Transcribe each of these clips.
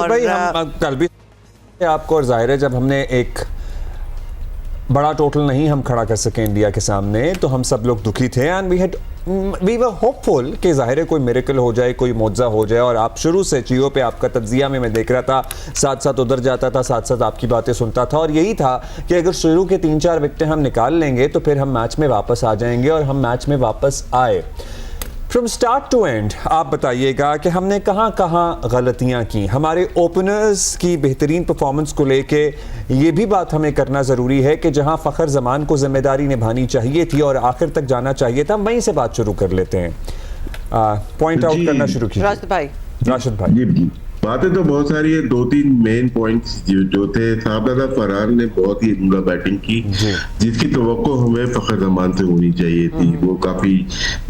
और भाई हम कल भी आपको, और जाहिर है जब हमने एक बड़ा टोटल नहीं हम खड़ा कर सके इंडिया के सामने तो हम सब लोग दुखी थे एंड वी वर होपफुल कि जाहिर है कोई मिरेकल हो जाए, कोई मौजज़ा हो जाए। और आप शुरू से जियो पे आपका तज्जिया में मैं देख रहा था, साथ साथ उधर जाता था, साथ साथ आपकी बातें सुनता था, और यही था कि अगर शुरू के 3-4 विकेटें हम निकाल लेंगे तो फिर हम मैच में वापस आ जाएंगे, और हम मैच में वापस आए। फ्रॉम स्टार्ट टू एंड आप बताइएगा कि हमने कहाँ कहाँ गलतियाँ की। हमारे ओपनर्स की बेहतरीन परफॉर्मेंस को लेके ये भी बात हमें करना ज़रूरी है कि जहाँ फ़खर जमान को जिम्मेदारी निभानी चाहिए थी और आखिर तक जाना चाहिए था, वहीं से बात शुरू कर लेते हैं। पॉइंट आउट करना शुरू कीजिए राशिद भाई। बातें तो बहुत सारी है, 2-3 मेन पॉइंट्स जो थे। साहबजादा फरहान ने बहुत ही उम्दा बैटिंग की, जिसकी तवक्को हमें फखर जमान से होनी चाहिए थी। वो काफी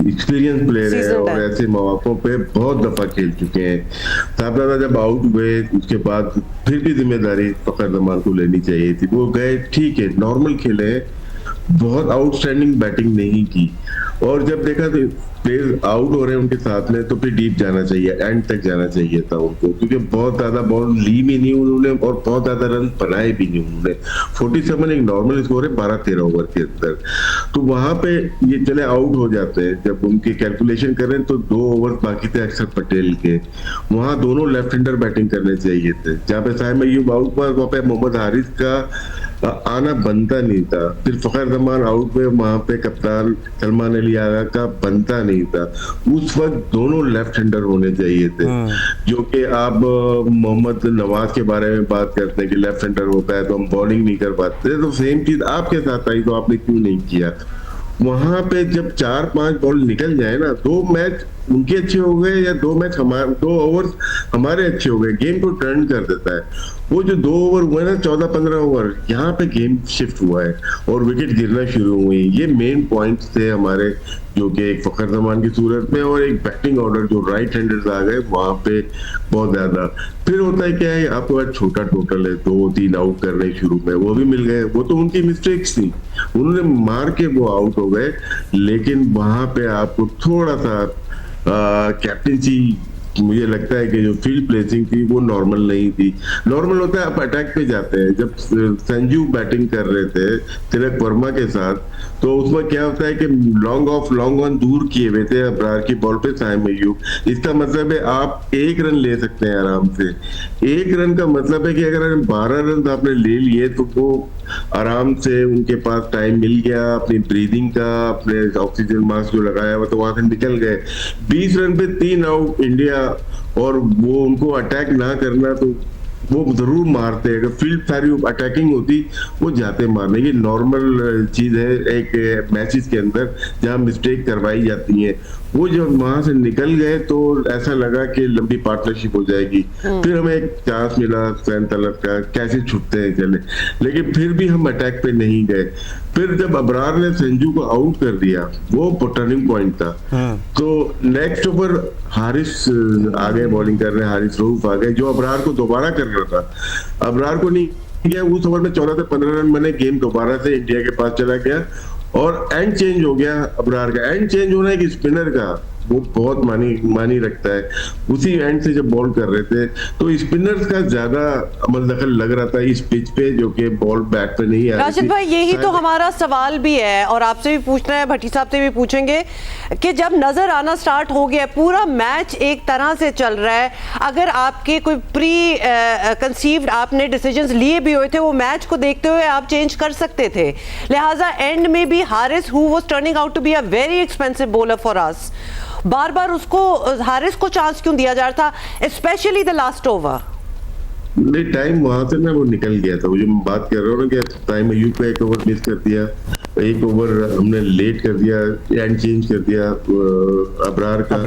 एक्सपीरियंस प्लेयर है और ऐसे मौकों पे बहुत दफा खेल चुके हैं। साहबजादा जब आउट हुए उसके बाद फिर भी जिम्मेदारी फखर जमान को लेनी चाहिए थी। वो गए, ठीक है, नॉर्मल खेले, बहुत आउटस्टैंडिंग बैटिंग नहीं की। और जब देखा तो प्लेयर आउट हो रहे हैं उनके साथ में, तो फिर डीप जाना चाहिए, एंड तक जाना चाहिए था उनको, क्योंकि बहुत ज्यादा बॉल ली भी नहीं उन्होंने और बहुत ज्यादा रन बनाए भी नहीं उन्होंने। 47 एक नॉर्मल स्कोर है 12-13 ओवर के अंदर, तो वहां पे ये चले आउट हो जाते हैं। जब उनकी कैलकुलेशन करें तो 2 ओवर बाकी थे अक्षर पटेल के, वहां दोनों लेफ्ट हैंडर बैटिंग करने चाहिए थे। जहाँ पे साइम अय्यूब आउट हुआ वहां पे मोहम्मद हारिस का आना बनता नहीं था। फिर फखर जमान आउट में वहां पे कप्तान सलमान अली आगा का बनता नहीं था। उस वक्त दोनों लेफ्ट हैंडर होने चाहिए थे, जो कि आप मोहम्मद नवाज के बारे में बात करते हैं कि लेफ्ट हैंडर होता है तो हम बॉलिंग नहीं कर पाते, तो सेम चीज आपके साथ आई तो आपने क्यों नहीं किया। वहां पे जब 4-5 बॉल निकल जाए ना, 2 मैच उनके अच्छे हो गए या 2 मैच हमारे, 2 ओवर हमारे अच्छे हो गए, गेम को टर्न कर देता है। वो जो 2 ओवर हुए ना, 14-15 ओवर, यहाँ पे गेम शिफ्ट हुआ है और विकेट गिरना शुरू हुई। ये मेन पॉइंट्स थे हमारे, जो कि एक फखर जमान की सूरत में और एक बैटिंग ऑर्डर जो राइट हैंडर्स आ गए वहां पे बहुत ज्यादा। फिर होता है क्या है, आपके पास छोटा टोटल है, 2-3 आउट कर रहे शुरू में, वो भी मिल गए। वो तो उनकी मिस्टेक्स थी, उन्होंने मार के वो आउट हो गए। लेकिन वहां पे आपको थोड़ा सा कैप्टनसी, मुझे लगता है कि जो फील्ड प्लेसिंग थी वो नॉर्मल नहीं थी। नॉर्मल होता है आप अटैक पे जाते हैं। जब संजू बैटिंग कर रहे थे तिलक वर्मा के साथ, तो उसमें क्या होता है कि लॉन्ग ऑफ लॉन्ग ऑन दूर किए हुए थे अबरार की बॉल पे साइम अय्यूब। इसका मतलब है आप 1 रन ले सकते हैं आराम से। 1 रन का मतलब है कि अगर 12 रन आपने ले लिए तो वो आराम से उनके पास टाइम मिल गया अपनी ब्रीदिंग का, अपने ऑक्सीजन मास्क जो लगाया हुआ तो वहां से निकल गए। 20 रन पे 3 आउट इंडिया, और वो उनको अटैक ना करना तो वो जरूर मारते। अगर फील्ड सारी अटैकिंग होती वो जाते मारने। ये नॉर्मल चीज है एक मैचेस के अंदर जहां मिस्टेक करवाई जाती है। वो जब वहां से निकल गए तो ऐसा लगा कि लंबी पार्टनरशिप हो जाएगी। फिर हमें एक चांस मिला सैन तलत का, कैसे छुटते हैं चले, लेकिन फिर भी हम अटैक पे नहीं गए। फिर जब अबरार ने संजू को आउट कर दिया, वो टर्निंग पॉइंट था। तो नेक्स्ट ओवर हारिस आ गए बॉलिंग कर रहे, हारिस रऊफ आ गए, जो अबरार को दोबारा करना था, अबरार को नहीं किया। उस ओवर में 14 से 15 रन बने, गेम दोबारा से इंडिया के पास चला गया और एंड चेंज हो गया अबरार का। एंड चेंज होना एक स्पिनर का वो बहुत मानी रखता है। उसी एंड से जब बॉल कर रहे थे तो स्पिनर्स का ज्यादा अमल दखल लग रहा था इस पिच पे, जो कि बॉल बैट पे नहीं आ रही थी। राशिद भाई, यही तो हमारा सवाल भी है और आपसे भी पूछना है, भट्टी साहब से भी पूछेंगे कि जब नजर आना स्टार्ट हो गया, पूरा मैच एक तरह से चल रहा है, अगर आपके कोई प्री कंसीव्ड आपने डिसीजंस लिए भी हुए थे, वो मैच को देखते हुए आप चेंज कर सकते थे। लिहाजा एंड में भी Haris, who was turning out to be a very expensive bowler for us, बार बार उसको, हारिस को चांस क्यों दिया जा रहा था, स्पेशली द लास्ट ओवर? नहीं, टाइम वहां से ना वो निकल गया था। वो जो मैं बात कर रहा हूँ ना कि टाइम अय्यूब का 1 ओवर मिस कर दिया, 1 ओवर हमने लेट कर दिया, एंड चेंज कर दिया अबरार का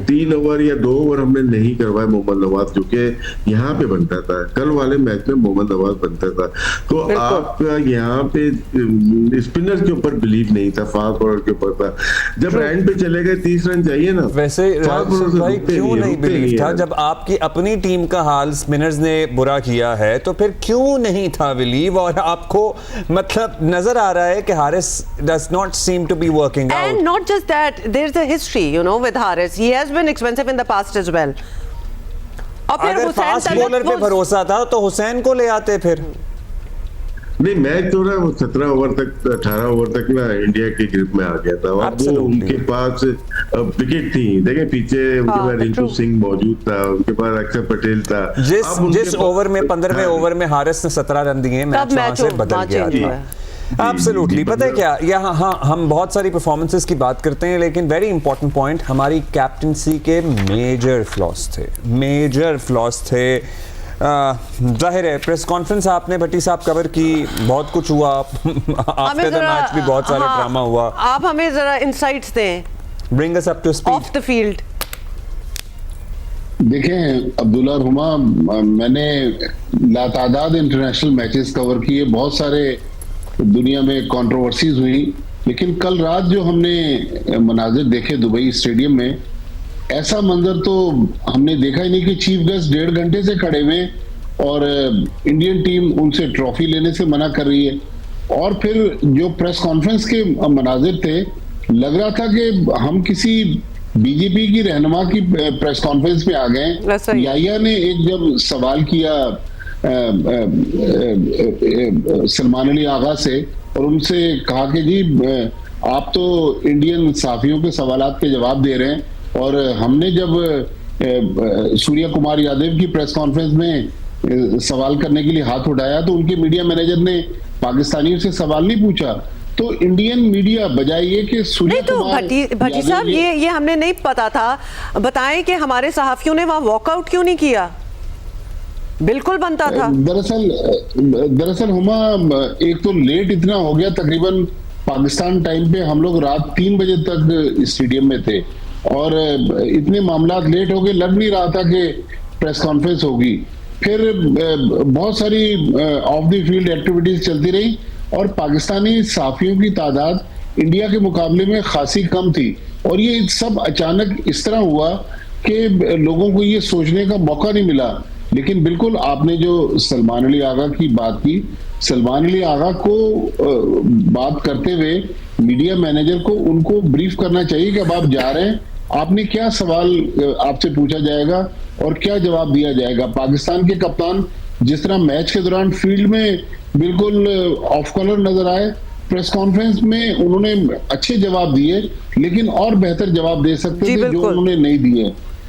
3 ओवर या 2 ओवर हमने नहीं करवाया मोहम्मद नवाज, जो कि यहाँ पे बनता था। कल वाले मैच में मोहम्मद नवाज बनता था। तो आपका यहाँ पे स्पिनर के ऊपर बिलीव नहीं था, फास्ट बॉलर के ऊपर था। जब एंड पे चले गए 30 रन चाहिए ना, वैसे भाई क्यों नहीं बिलीव था? जब आपकी अपनी टीम का हाल स्पिनर्स ने बुरा किया है तो फिर क्यों नहीं था बिलीव? और आपको मतलब नजर आ रहा है कि Haris does not seem to be working out. And not just that, there's a history, you know, with Haris. He has been expensive in the past as well. और फिर अगर हुसैन फास्ट तलत बॉलर पे वो- भरोसा था तो हुसैन को ले आते फिर। नहीं, मैच तो ना 17 ओवर तक 18 ओवर तक ना इंडिया के ग्रिप में आ गया था। और वो Absolutely. उनके पास विकेट थी, देखें पीछे उनके हाँ, पास रिंकू true. सिंह मौजूद था, उनके पास अक्षर पटेल था। जिस अब उनके जिस पास- ओवर में 15वें हाँ, ओवर में हारिस ने 17 रन दिए, मैच तब वहां मैच से हो- बदल वहाँ गया change था। हुआ है। एब्सोल्युटली। पता है क्या, यहाँ हाँ हम बहुत सारी परफॉर्मेंसेस की बात करते हैं, लेकिन वेरी इंपॉर्टेंट पॉइंट, हमारी कैप्टनसी के मेजर फ्लॉस थे, मेजर फ्लॉस थे। जाहिर है प्रेस कॉन्फ्रेंस आपने भट्टी साहब कवर की, बहुत कुछ हुआ आफ्टर द मैच भी बहुत सारा हाँ, ड्रामा हुआ। आप हमें जरा इंसाइट्स दें bring us up to speed. Of the field. देखें अब्दुल्ला और हुमा, मैंने लातादाद इंटरनेशनल मैचेस कवर किए, बहुत सारे दुनिया में कंट्रोवर्सीज हुई, लेकिन कल रात जो हमने मनाजिर देखे दुबई स्टेडियम में, ऐसा मंजर तो हमने देखा ही नहीं कि चीफ गेस्ट 1.5 घंटे से खड़े हुए और इंडियन टीम उनसे ट्रॉफी लेने से मना कर रही है। और फिर जो प्रेस कॉन्फ्रेंस के मनाजिर थे, लग रहा था कि हम किसी बीजेपी की रहनुमा की प्रेस कॉन्फ्रेंस में आ ऐसा गए। ही। याहिया ने एक जब सवाल किया सलमान अली आगा से और उनसे कहा कि जी आप तो इंडियन सहाफियों के सवालात के जवाब दे रहे हैं, और हमने जब सूर्या कुमार यादव की प्रेस कॉन्फ्रेंस में सवाल करने के लिए हाथ उठाया तो उनके मीडिया मैनेजर ने पाकिस्तानियों से सवाल नहीं पूछा। तो इंडियन मीडिया बजाय ये कि सूर्या नहीं तो कुमार भट्टी यादव साहब, ये हमने नहीं पता था, बताएं कि हमारे सहाफियों ने वहां वॉकआउट क्यों नहीं किया? बिल्कुल बनता था। दरअसल हुमा, एक तो लेट इतना हो गया, तकरीबन पाकिस्तान टाइम पे हम लोग रात 3 बजे तक स्टेडियम में थे और इतने मामलात लेट हो गए, लग नहीं रहा था कि प्रेस कॉन्फ्रेंस होगी। फिर बहुत सारी ऑफ द फील्ड एक्टिविटीज चलती रही और पाकिस्तानी सहाफियों की तादाद इंडिया के मुकाबले में खासी कम थी, और ये सब अचानक इस तरह हुआ कि लोगों को ये सोचने का मौका नहीं मिला। लेकिन बिल्कुल आपने जो सलमान अली आगा की बात की, सलमान अली आगा को बात करते हुए मीडिया मैनेजर को उनको ब्रीफ करना चाहिए कि अब आप जा रहे हैं, आपने क्या सवाल आपसे पूछा जाएगा और क्या जवाब दिया जाएगा। पाकिस्तान के कप्तान जिस तरह मैच के दौरान फील्ड में बिल्कुल ऑफ कलर नजर आए, प्रेस कॉन्फ्रेंस में उन्होंने अच्छे जवाब दिए, लेकिन और बेहतर जवाब दे सकते थे जो उन्होंने नहीं दिए।